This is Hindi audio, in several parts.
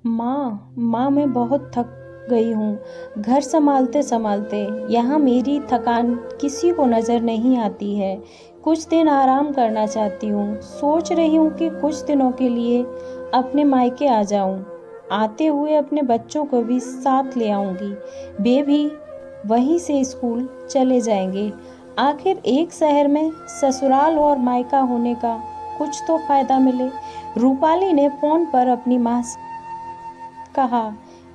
माँ मैं बहुत थक गई हूँ। घर संभालते संभालते यहाँ मेरी थकान किसी को नज़र नहीं आती है। कुछ दिन आराम करना चाहती हूँ। सोच रही हूँ कि कुछ दिनों के लिए अपने मायके आ जाऊँ। आते हुए अपने बच्चों को भी साथ ले आऊँगी। वे भी वहीं से स्कूल चले जाएंगे। आखिर एक शहर में ससुराल और मायका होने का कुछ तो फायदा मिले। रूपाली ने फोन पर अपनी माँ से कहा।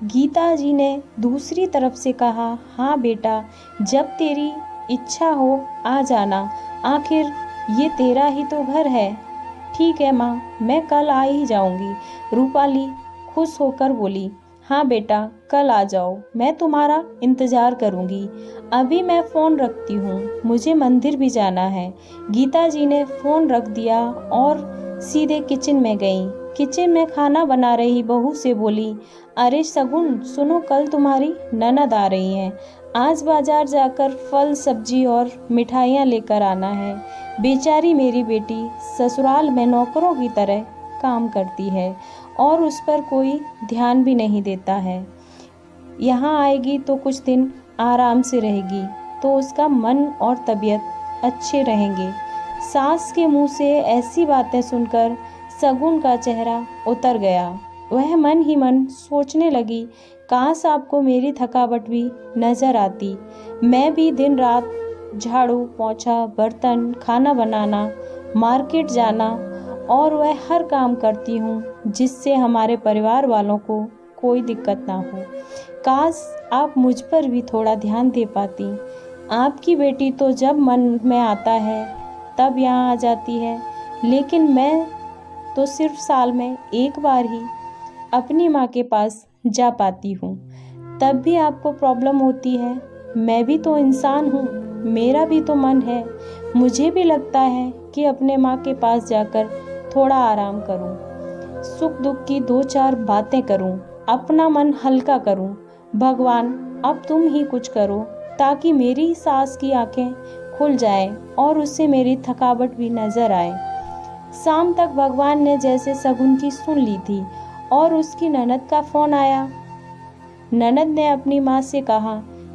गीता जी ने दूसरी तरफ से कहा, हाँ बेटा, जब तेरी इच्छा हो आ जाना। आखिर ये तेरा ही तो घर है। ठीक है माँ, मैं कल आ ही जाऊंगी। रूपाली खुश होकर बोली, हाँ बेटा, कल आ जाओ, मैं तुम्हारा इंतज़ार करूंगी। अभी मैं फ़ोन रखती हूँ, मुझे मंदिर भी जाना है। गीता जी ने फ़ोन रख दिया और सीधे किचन में गईं। किचन में खाना बना रही बहू से बोली, अरे सगुन सुनो, कल तुम्हारी ननद आ रही हैं। आज बाजार जाकर फल सब्जी और मिठाइयाँ लेकर आना है। बेचारी मेरी बेटी ससुराल में नौकरों की तरह काम करती है और उस पर कोई ध्यान भी नहीं देता है। यहाँ आएगी तो कुछ दिन आराम से रहेगी तो उसका मन और तबीयत अच्छे रहेंगे। सास के मुंह से ऐसी बातें सुनकर सगुन का चेहरा उतर गया। वह मन ही मन सोचने लगी, काश आपको मेरी थकावट भी नजर आती। मैं भी दिन रात झाड़ू पोंछा, बर्तन, खाना बनाना, मार्केट जाना और वह हर काम करती हूँ जिससे हमारे परिवार वालों को कोई दिक्कत ना हो। काश आप मुझ पर भी थोड़ा ध्यान दे पाती। आपकी बेटी तो जब मन में आता है तब यहाँ आ जाती है, लेकिन मैं तो सिर्फ साल में एक बार ही अपनी माँ के पास जा पाती हूँ। तब भी आपको प्रॉब्लम होती है। मैं भी तो इंसान हूँ, मेरा भी तो मन है। मुझे भी लगता है कि अपने माँ के पास जाकर थोड़ा आराम करूँ, सुख दुख की दो चार बातें करूँ, अपना मन हल्का करूँ। भगवान, अब तुम ही कुछ करो ताकि मेरी सास की आंखें खुल जाएं और उससे मेरी थकावट भी नजर आए। शाम तक भगवान ने जैसे सगुन की सुन ली थी और उसकी ननद का फोन आया। ननद ने अपनी माँ से कहा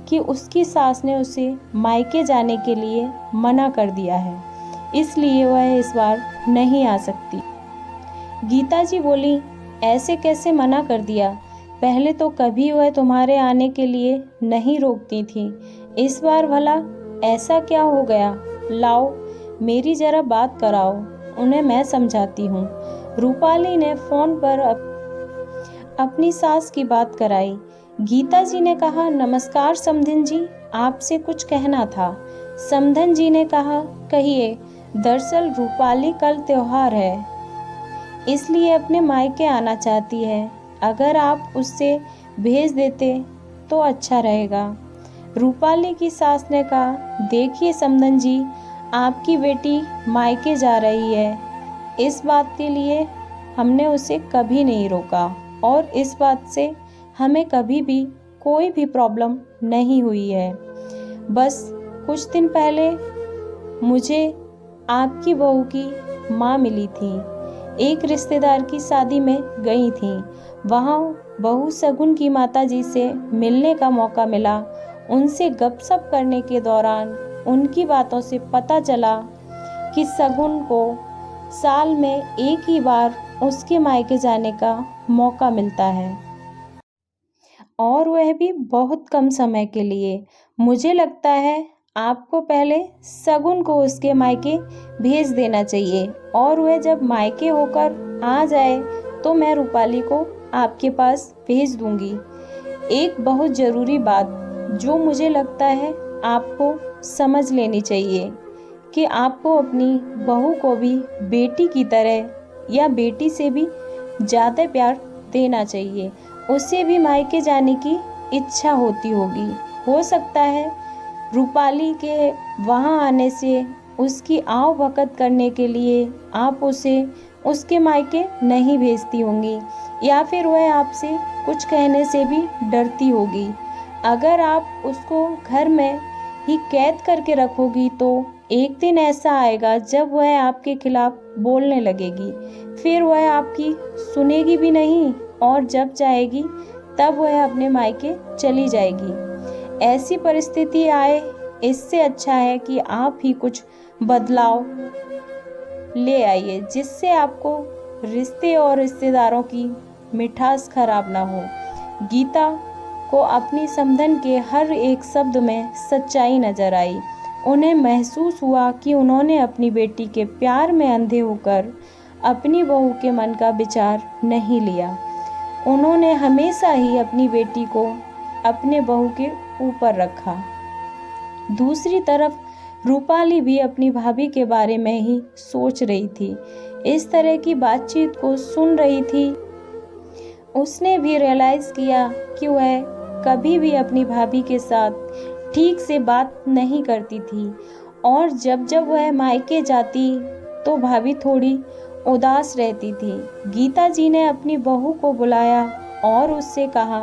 कि उसकी सास ने उसे मायके जाने के लिए मना कर दिया है, इसलिए वह इस बार नहीं आ सकती। गीता जी बोली, ऐसे कैसे मना कर दिया? पहले तो कभी वह तुम्हारे आने के लिए नहीं रोकती थी, इस बार भला ऐसा क्या हो गया? लाओ मेरी जरा बात कराओ, उन्हें मैं समझाती हूँ। रूपाली ने फोन पर अपनी सास की बात कराई। गीता जी ने कहा, नमस्कार समधन जी, आपसे कुछ कहना था। समधन जी ने कहा, कहिए। दरअसल रूपाली कल त्योहार है, इसलिए अपने मायके आना चाहती है। अगर आप उससे भेज देते तो अच्छा रहेगा। रूपाली की सास ने कहा, देखिए समधन जी, आपकी बेटी मायके जा रही है, इस बात के लिए हमने उसे कभी नहीं रोका और इस बात से हमें कभी भी कोई भी प्रॉब्लम नहीं हुई है। बस कुछ दिन पहले मुझे आपकी बहू की माँ मिली थी, एक रिश्तेदार की शादी में गई थी। वहाँ बहू सगुन की माताजी से मिलने का मौका मिला। उनसे गपशप करने के दौरान उनकी बातों से पता चला कि सगुन को साल में एक ही बार उसके मायके जाने का मौका मिलता है और वह भी बहुत कम समय के लिए। मुझे लगता है आपको पहले सगुन को उसके मायके भेज देना चाहिए और वह जब मायके होकर आ जाए तो मैं रूपाली को आपके पास भेज दूंगी। एक बहुत ज़रूरी बात जो मुझे लगता है आपको समझ लेनी चाहिए कि आपको अपनी बहू को भी बेटी की तरह या बेटी से भी ज़्यादा प्यार देना चाहिए। उसे भी मायके जाने की इच्छा होती होगी। हो सकता है रूपाली के वहाँ आने से उसकी आव भगत करने के लिए आप उसे उसके मायके नहीं भेजती होंगी या फिर वह आपसे कुछ कहने से भी डरती होगी। अगर आप उसको घर में ही कैद करके रखोगी तो एक दिन ऐसा आएगा जब वह आपके खिलाफ बोलने लगेगी, फिर वह आपकी सुनेगी भी नहीं और जब चाहेगी तब वह अपने मायके चली जाएगी। ऐसी परिस्थिति आए, इससे अच्छा है कि आप ही कुछ बदलाव ले आइए, जिससे आपको रिश्ते और रिश्तेदारों की मिठास खराब ना हो। गीता को अपनी समधन के हर एक शब्द में सच्चाई नजर आई। उन्हें महसूस हुआ कि उन्होंने अपनी बेटी के प्यार में अंधे होकर अपनी बहू के मन का विचार नहीं लिया। उन्होंने हमेशा ही अपनी बेटी को अपने बहू के ऊपर रखा। दूसरी तरफ रूपाली भी अपनी भाभी के बारे में ही सोच रही थी। इस तरह की बातचीत को सुन रही थी। उसने भी रियलाइज किया कि वह कभी भी अपनी भाभी के साथ ठीक से बात नहीं करती थी, और जब जब वह मायके जाती तो भाभी थोड़ी उदास रहती थी। गीता जी ने अपनी बहू को बुलाया और उससे कहा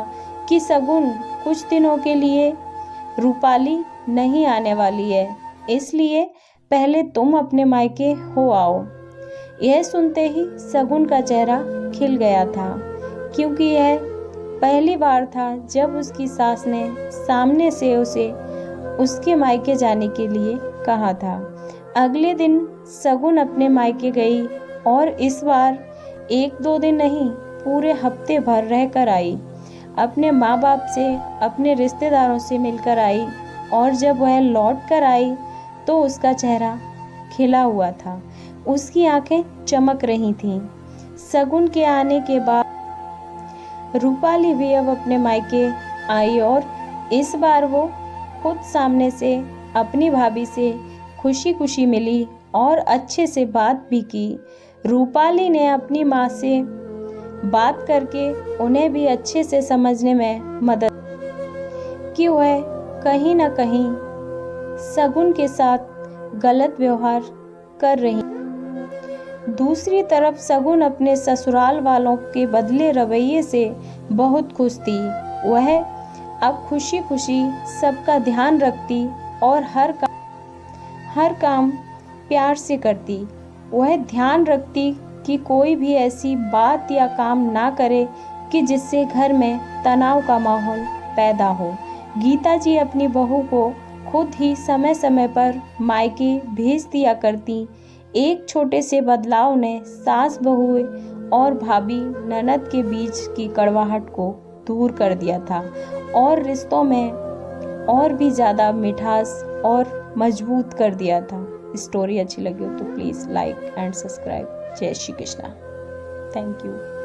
कि सगुन कुछ दिनों के लिए रूपाली नहीं आने वाली है, इसलिए पहले तुम अपने मायके हो आओ। यह सुनते ही सगुन का चेहरा खिल गया था, क्योंकि यह पहली बार था जब उसकी सास ने सामने से उसे उसके मायके जाने के लिए कहा था। अगले दिन सगुन अपने मायके गई और इस बार 1-2 दिन नहीं, पूरे हफ्ते भर रहकर आई। अपने माँ बाप से, अपने रिश्तेदारों से मिलकर आई, और जब वह लौट कर आई तो उसका चेहरा खिला हुआ था, उसकी आंखें चमक रही थीं। सगुन के आने के बाद रूपाली भी अब अपने मायके आई, और इस बार वो खुद सामने से अपनी भाभी से खुशी खुशी मिली और अच्छे से बात भी की। रूपाली ने अपनी माँ से बात करके उन्हें भी अच्छे से समझने में मदद कि वह कहीं ना कहीं सगुन के साथ गलत व्यवहार कर रही। दूसरी तरफ सगुन अपने ससुराल वालों के बदले रवैये से बहुत खुश थी। वह अब खुशी खुशी सबका ध्यान रखती और हर काम प्यार से करती। वह ध्यान रखती कि कोई भी ऐसी बात या काम ना करे कि जिससे घर में तनाव का माहौल पैदा हो। गीता जी अपनी बहू को खुद ही समय समय पर मायके भेज दिया करती। एक छोटे से बदलाव ने सास बहू और भाभी ननद के बीच की कड़वाहट को दूर कर दिया था और रिश्तों में और भी ज़्यादा मिठास और मजबूत कर दिया था। स्टोरी अच्छी लगी हो तो प्लीज़ लाइक एंड सब्सक्राइब। जय श्री कृष्णा। Thank you.